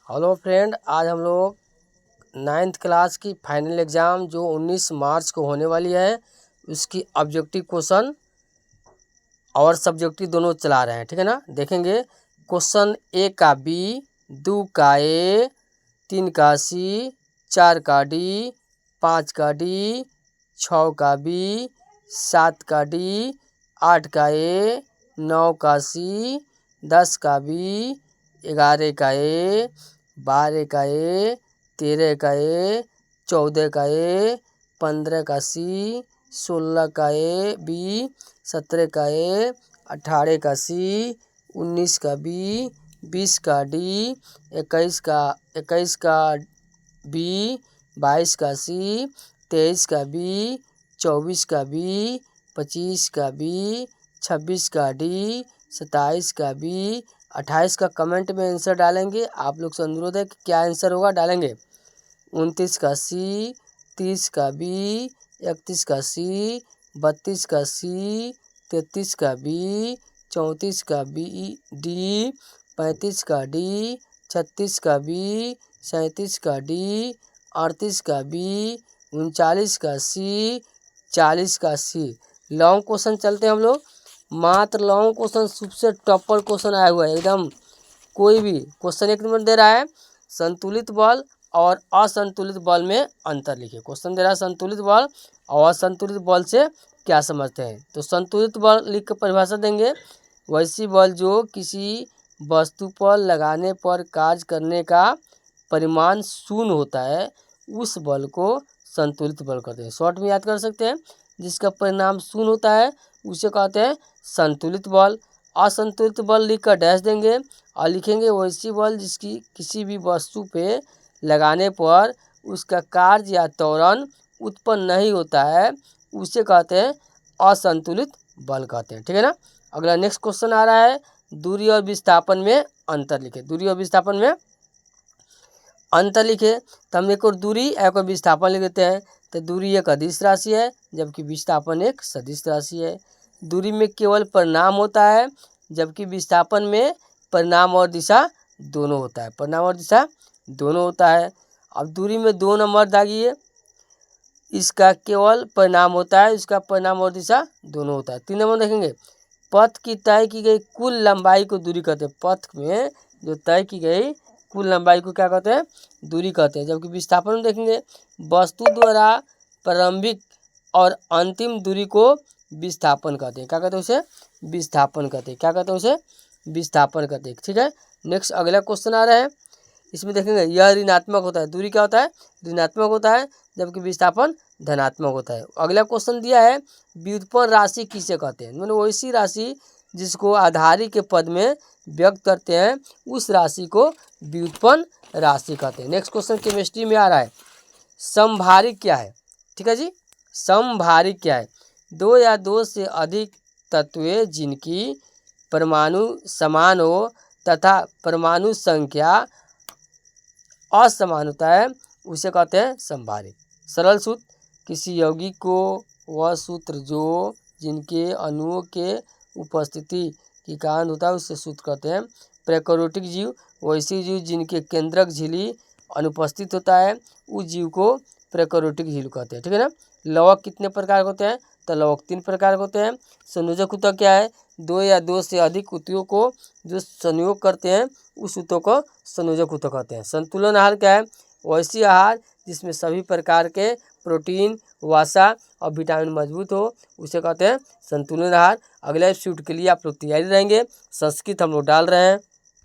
Hello friend, आज हम लोग 9th क्लास की फाइनल एग्ज़ाम जो 19 मार्च को होने वाली है उसकी ऑब्जेक्टिव क्वेश्चन और सब्जेक्टिव दोनों चला रहे हैं। ठीक है ना। देखेंगे क्वेश्चन 1 का बी, 2 का ए, 3 का सी, 4 का डी, 5 का डी, 6 का बी, 7 का डी, 8 का ए, 9 का सी, 10 का बी, 11 का ए, 12 का ए, 13 का ए, 14 का ए, 15 का सी, 16 का ए बी, 17 का ए, 18 का सी, 19 का बी, 20 का डी, 21 का बी, 22 का सी, 23 का बी, 24 का बी, 25 का बी, 26 का डी, 27 का बी, 28 का कमेंट में आंसर डालेंगे। आप लोग से अनुरोध है कि क्या आंसर होगा डालेंगे। 29 का सी, 30 का बी, 31 का सी, 32 का सी, 33 का बी, 34 का बी डी, 35 का डी, 36 का बी, 37 का डी, 38 का बी, 39 का सी, 40 का सी। लॉन्ग क्वेश्चन चलते हैं हम लोग। मात्र लॉन्ग क्वेश्चन सबसे टॉपर क्वेश्चन आया हुआ है एकदम। कोई भी क्वेश्चन 1 नंबर दे रहा है संतुलित बल और असंतुलित बल में अंतर लिखिए। क्वेश्चन दे रहा है संतुलित बल और असंतुलित बल से क्या समझते हैं। तो संतुलित बल लिख कर परिभाषा देंगे, वैसी बल जो किसी वस्तु पर लगाने पर कार्य करने का परिमाण शून्य होता है उस बल को संतुलित बल कहते हैं। शॉर्ट में याद कर सकते हैं, जिसका परिणाम शून्य होता है उसे कहते हैं संतुलित बल। असंतुलित बल लिखकर डैश देंगे और लिखेंगे वैसी बल जिसकी किसी भी वस्तु पे लगाने पर उसका कार्य या त्वरण उत्पन्न नहीं होता है उसे कहते हैं असंतुलित बल कहते हैं। ठीक है ना। अगला नेक्स्ट क्वेश्चन आ रहा है, दूरी और विस्थापन में अंतर लिखे। दूरी और विस्थापन में अंतर लिखे तो हम एक और दूरी एक और विस्थापन लिख देते हैं। तो दूरी एक अदिश राशि है जबकि विस्थापन एक सदिश राशि है। दूरी में केवल परिणाम होता है जबकि विस्थापन में परिणाम और दिशा दोनों होता है। परिणाम और दिशा दोनों होता है। अब दूरी में 2 नंबर दागिए, इसका केवल परिणाम होता है, इसका परिणाम और दिशा दोनों होता है। 3 नंबर देखेंगे, पथ की तय की गई कुल लंबाई को दूरी कहते हैं। पथ में जो तय की गई कुल लंबाई को क्या कहते हैं, दूरी कहते हैं। जबकि विस्थापन में देखेंगे, वस्तु द्वारा प्रारंभिक और अंतिम दूरी को विस्थापन कहते हैं। क्या कहते हैं उसे, विस्थापन कहते हैं। क्या कहते हैं उसे, विस्थापन कहते हैं। ठीक है। नेक्स्ट अगला क्वेश्चन आ रहा है, इसमें देखेंगे यह ऋणात्मक होता है। दूरी क्या होता है, ऋणात्मक होता है, जबकि विस्थापन धनात्मक होता है। अगला क्वेश्चन दिया है, व्युत्पन्न राशि किसे कहते हैं। मतलब वैसी राशि जिसको आधारी के पद में व्यक्त करते हैं उस राशि को व्युत्पन्न राशि कहते हैं। नेक्स्ट क्वेश्चन केमिस्ट्री में आ रहा है, समभारिक क्या है। ठीक है जी, समभारिक क्या है, 2 या 2 से अधिक तत्वें जिनकी परमाणु समान हो तथा परमाणु संख्या असमान होता है उसे कहते हैं समभारिक। सरल सूत्र, किसी यौगिक को वह सूत्र जो जिनके अणुओं के उपस्थिति के कारण होता है उससे सूत्र कहते हैं प्रैकैरियोटिक जीव। वैसे जीव जिनके केंद्रक झिल्ली अनुपस्थित होता है उस जीव को प्रैकैरियोटिक झिल्ली कहते हैं। ठीक है ना। लवक कितने प्रकार के होते हैं, तो लवक 3 प्रकार के होते हैं। संयोजक ऊतक क्या है, 2 या 2 से अधिक ऊतकों को जो संयोग करते हैं उस ऊतक को संयोजक ऊतक कहते हैं। संतुलन आहार क्या है, वैसी आहार जिसमें सभी प्रकार के प्रोटीन, वसा और विटामिन मजबूत हो उसे कहते हैं संतुलन आहार। अगले एपिसोड के लिए आप लोग तैयारी रहेंगे। संस्कृत हम लोग डाल रहे हैं।